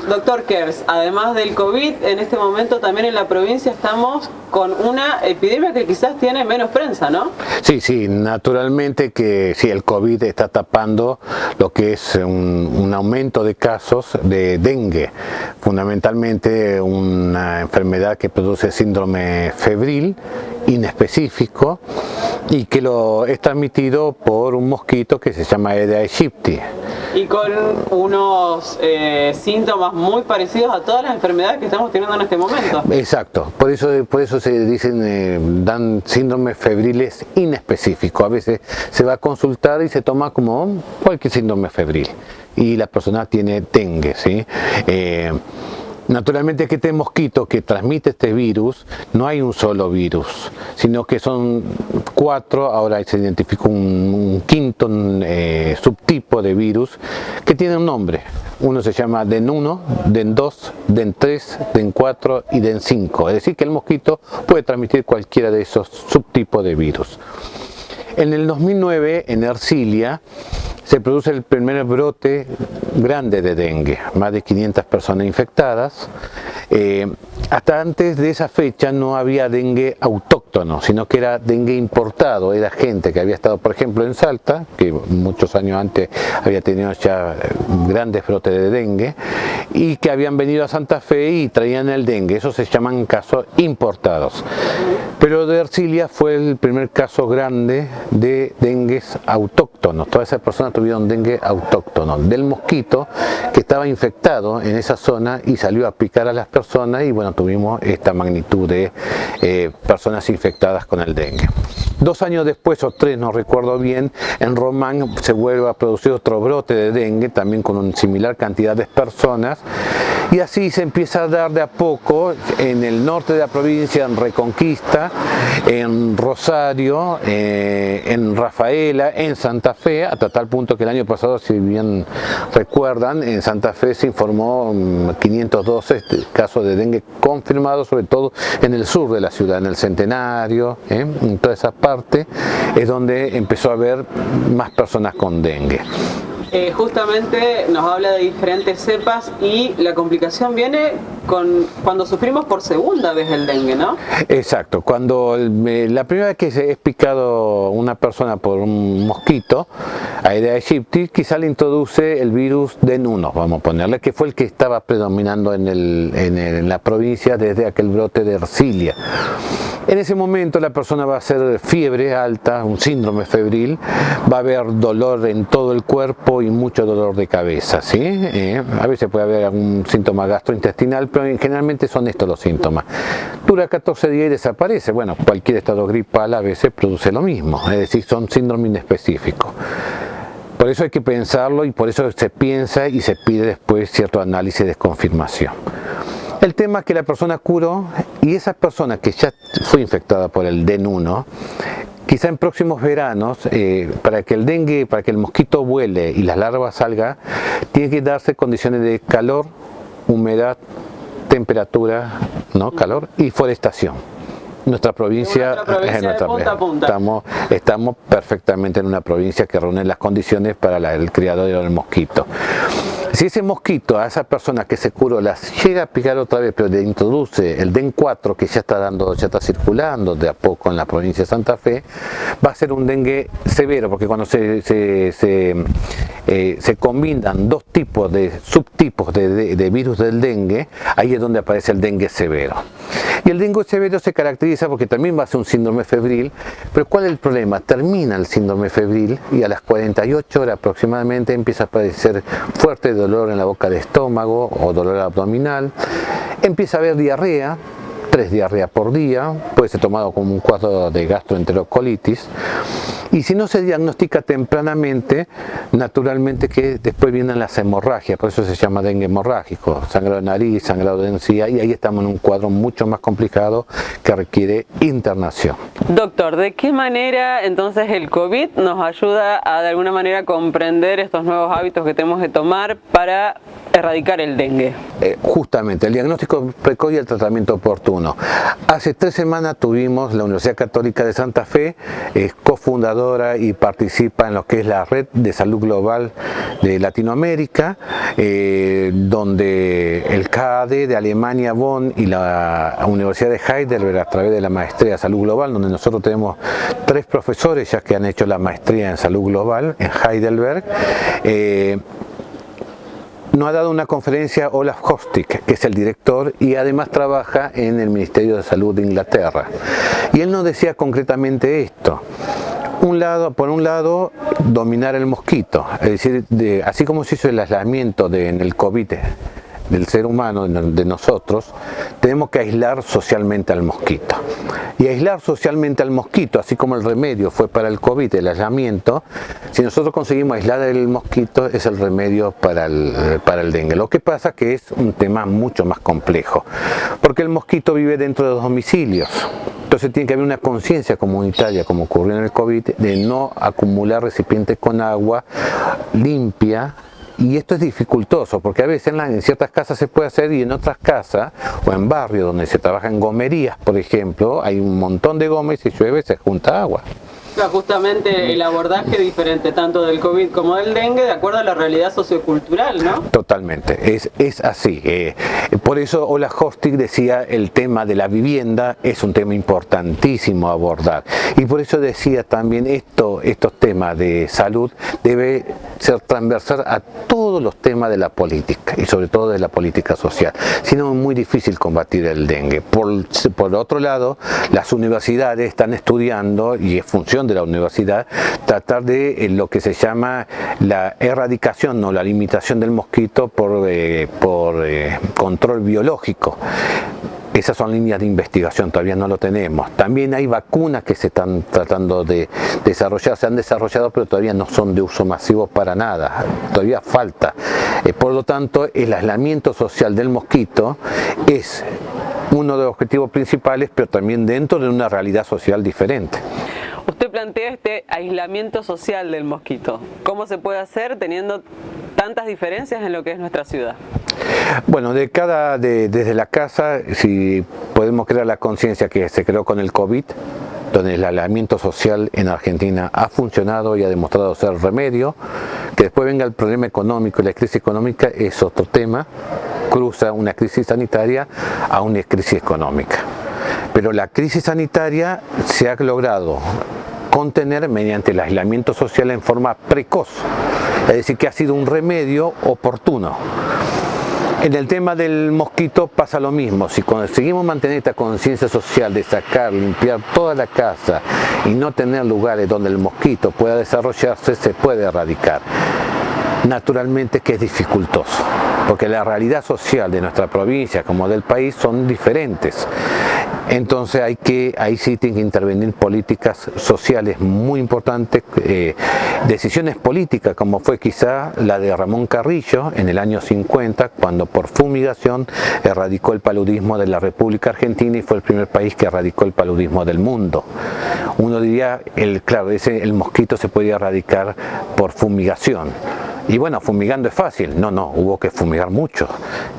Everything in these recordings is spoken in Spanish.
Doctor Kers, además del COVID, en este momento también en la provincia estamos con una epidemia que quizás tiene menos prensa, ¿no? Sí, naturalmente que sí, el COVID está tapando lo que es un aumento de casos de dengue, fundamentalmente una enfermedad que produce síndrome febril inespecífico y que es transmitido por un mosquito que se llama Aedes aegypti. Y con unos síntomas muy parecidos a todas las enfermedades que estamos teniendo en este momento. Exacto, por eso se dicen, dan síndromes febriles inespecíficos. A veces se va a consultar y se toma como cualquier síndrome febril y la persona tiene dengue, ¿sí? Naturalmente que este mosquito que transmite este virus, no hay un solo virus, sino que son 4, ahora se identificó un quinto subtipo de virus que tiene un nombre. Uno se llama DEN1, DEN2, DEN3, DEN4 y DEN5, es decir que el mosquito puede transmitir cualquiera de esos subtipos de virus. En el 2009, en Ercilia, se produce el primer brote grande de dengue, más de 500 personas infectadas. Hasta antes de esa fecha no había dengue autóctono, sino que era dengue importado, era gente que había estado, por ejemplo, en Salta, que muchos años antes había tenido ya grandes brotes de dengue, y que habían venido a Santa Fe y traían el dengue. Esos se llaman casos importados. Pero de Ercilia fue el primer caso grande de dengues autóctonos. Todas esas personas tuvieron dengue autóctono, del mosquito que estaba infectado en esa zona y salió a picar a las personas y bueno, tuvimos esta magnitud de personas infectadas con el dengue. 2 años después, o 3, no recuerdo bien, en Román se vuelve a producir otro brote de dengue, también con una similar cantidad de personas, y así se empieza a dar de a poco en el norte de la provincia, en Reconquista, en Rosario, en Rafaela, en Santa Fe, hasta tal punto que el año pasado, si bien recuerdan, en Santa Fe se informó 512 casos de dengue confirmados, sobre todo en el sur de la ciudad, en el Centenario, en toda esa parte es donde empezó a haber más personas con dengue. Justamente nos habla de diferentes cepas y la complicación viene cuando sufrimos por segunda vez el dengue, ¿no? Exacto, cuando la primera vez que es picado una persona por un mosquito, Aedes aegypti, quizá le introduce el virus DEN1, vamos a ponerle, que fue el que estaba predominando en la provincia desde aquel brote de Ercilia. En ese momento la persona va a hacer fiebre alta, un síndrome febril, va a haber dolor en todo el cuerpo y mucho dolor de cabeza, ¿sí? A veces puede haber algún síntoma gastrointestinal, pero generalmente son estos los síntomas. Dura 14 días y desaparece. Bueno, cualquier estado gripal a veces produce lo mismo, es decir, son síndromes inespecíficos. Por eso hay que pensarlo y por eso se piensa y se pide después cierto análisis de confirmación. El tema es que la persona curó y esa persona que ya fue infectada por el DEN1, quizá en próximos veranos, para que el mosquito vuele y las larvas salgan, tiene que darse condiciones de calor, humedad, temperatura, ¿no? Calor y forestación. Nuestra provincia es punta a punta. Estamos perfectamente en una provincia que reúne las condiciones para el criadero del mosquito. Si ese mosquito a esa persona que se curó las llega a picar otra vez, pero le introduce el DEN4 que ya está circulando de a poco en la provincia de Santa Fe, va a ser un dengue severo, porque cuando se combinan dos subtipos de virus del dengue, ahí es donde aparece el dengue severo. Y el dengue severo se caracteriza porque también va a ser un síndrome febril, pero ¿cuál es el problema? Termina el síndrome febril y a las 48 horas aproximadamente empieza a aparecer fuerte dolor en la boca del estómago o dolor abdominal, empieza a haber diarrea, 3 diarreas por día, puede ser tomado como un cuadro de gastroenterocolitis, Y si no se diagnostica tempranamente, naturalmente que después vienen las hemorragias, por eso se llama dengue hemorrágico, sangrado de nariz, sangrado de encía, y ahí estamos en un cuadro mucho más complicado que requiere internación. Doctor, ¿de qué manera entonces el COVID nos ayuda a de alguna manera comprender estos nuevos hábitos que tenemos que tomar para erradicar el dengue? Justamente, el diagnóstico precoz y el tratamiento oportuno. Hace 3 semanas tuvimos la Universidad Católica de Santa Fe, es cofundadora y participa en lo que es la Red de Salud Global de Latinoamérica, donde el CAD de Alemania, Bonn, y la Universidad de Heidelberg, a través de la Maestría de Salud Global, donde nosotros tenemos 3 profesores ya que han hecho la maestría en Salud Global en Heidelberg, nos ha dado una conferencia Olaf Hostig, que es el director y además trabaja en el Ministerio de Salud de Inglaterra. Y él nos decía concretamente esto. Por un lado, dominar el mosquito, es decir, así como se hizo el aislamiento en el COVID del ser humano, de nosotros, tenemos que aislar socialmente al mosquito. Y aislar socialmente al mosquito, así como el remedio fue para el COVID, el aislamiento, si nosotros conseguimos aislar el mosquito, es el remedio para el dengue. Lo que pasa que es un tema mucho más complejo, porque el mosquito vive dentro de los domicilios. Entonces tiene que haber una conciencia comunitaria, como ocurrió en el COVID, de no acumular recipientes con agua limpia. Y esto es dificultoso, porque a veces en ciertas casas se puede hacer y en otras casas, o en barrios donde se trabaja en gomerías, por ejemplo, hay un montón de goma y si llueve se junta agua. Justamente el abordaje diferente tanto del COVID como del dengue de acuerdo a la realidad sociocultural, ¿no? Totalmente, es así. Por eso Olaf Hostig decía el tema de la vivienda es un tema importantísimo a abordar. Y por eso decía también estos temas de salud debe ser transversal a todos los temas de la política y sobre todo de la política social. Si no, es muy difícil combatir el dengue. Por otro lado, las universidades están estudiando y es función de la universidad tratar de lo que se llama la erradicación o la limitación del mosquito por control biológico. Esas son líneas de investigación, todavía no lo tenemos. También hay vacunas que se están tratando de desarrollar, se han desarrollado, pero todavía no son de uso masivo para nada, todavía falta. Por lo tanto, el aislamiento social del mosquito es uno de los objetivos principales, pero también dentro de una realidad social diferente. Usted plantea este aislamiento social del mosquito. ¿Cómo se puede hacer teniendo tantas diferencias en lo que es nuestra ciudad? Bueno, desde la casa, si podemos crear la conciencia que se creó con el COVID, donde el aislamiento social en Argentina ha funcionado y ha demostrado ser remedio, que después venga el problema económico y la crisis económica es otro tema, cruza una crisis sanitaria a una crisis económica. Pero la crisis sanitaria se ha logrado contener mediante el aislamiento social en forma precoz, es decir, que ha sido un remedio oportuno. En el tema del mosquito pasa lo mismo, si conseguimos mantener esta conciencia social de sacar, limpiar toda la casa y no tener lugares donde el mosquito pueda desarrollarse, se puede erradicar. Naturalmente que es dificultoso, porque la realidad social de nuestra provincia como del país son diferentes. Entonces ahí sí tienen que intervenir políticas sociales muy importantes, decisiones políticas como fue quizá la de Ramón Carrillo en el año 50, cuando por fumigación erradicó el paludismo de la República Argentina y fue el primer país que erradicó el paludismo del mundo. Uno diría, claro, el mosquito se podía erradicar por fumigación. Y bueno, fumigando es fácil. No, hubo que fumigar mucho.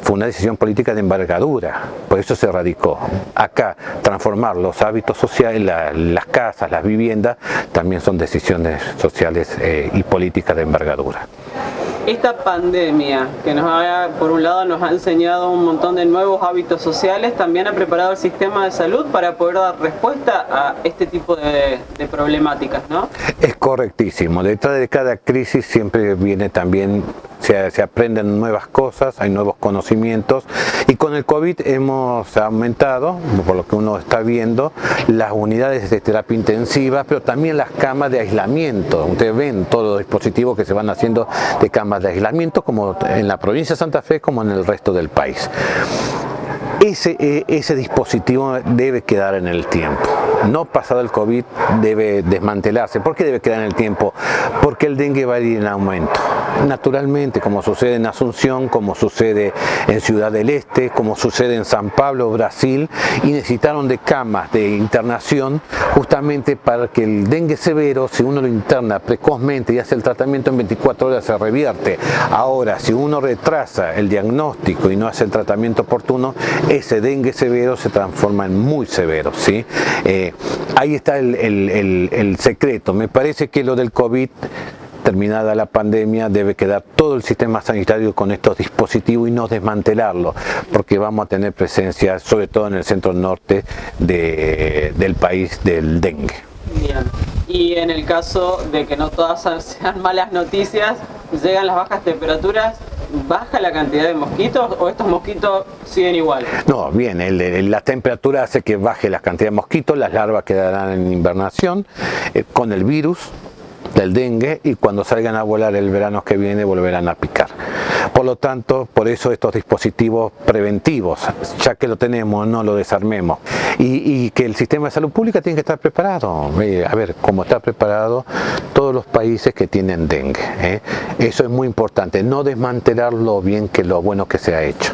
Fue una decisión política de envergadura, por eso se radicó. Acá, transformar los hábitos sociales, las casas, las viviendas, también son decisiones sociales y políticas de envergadura. Esta pandemia que por un lado nos ha enseñado un montón de nuevos hábitos sociales, también ha preparado el sistema de salud para poder dar respuesta a este tipo de problemáticas, ¿no? Es correctísimo. Detrás de cada crisis siempre viene también, se aprenden nuevas cosas, hay nuevos conocimientos y con el COVID hemos aumentado, por lo que uno está viendo, las unidades de terapia intensiva, pero también las camas de aislamiento. Ustedes ven todos los dispositivos que se van haciendo de camas de aislamiento, como en la provincia de Santa Fe como en el resto del país. Ese dispositivo debe quedar en el tiempo. no pasado el COVID, debe desmantelarse. ¿Por qué debe quedar en el tiempo? Porque el dengue va a ir en aumento. Naturalmente, como sucede en Asunción, como sucede en Ciudad del Este, como sucede en San Pablo, Brasil, y necesitaron de camas de internación justamente para que el dengue severo, si uno lo interna precozmente y hace el tratamiento en 24 horas, se revierte. Ahora, si uno retrasa el diagnóstico y no hace el tratamiento oportuno, ese dengue severo se transforma en muy severo, ¿sí? Ahí está el secreto. Me parece que lo del COVID, terminada la pandemia, debe quedar todo el sistema sanitario con estos dispositivos y no desmantelarlo, porque vamos a tener presencia, sobre todo en el centro norte del país, del dengue. Bien. Y en el caso de que no todas sean malas noticias, llegan las bajas temperaturas, ¿baja la cantidad de mosquitos o estos mosquitos siguen igual? No, bien, la temperatura hace que baje la cantidad de mosquitos, las larvas quedarán en invernación con el virus del dengue, y cuando salgan a volar el verano que viene volverán a picar. Por lo tanto, por eso estos dispositivos preventivos, ya que lo tenemos, no lo desarmemos, y que el sistema de salud pública tiene que estar preparado. A ver, como está preparado todos los países que tienen dengue, Eso es muy importante, no desmantelar lo bien que lo bueno que se ha hecho.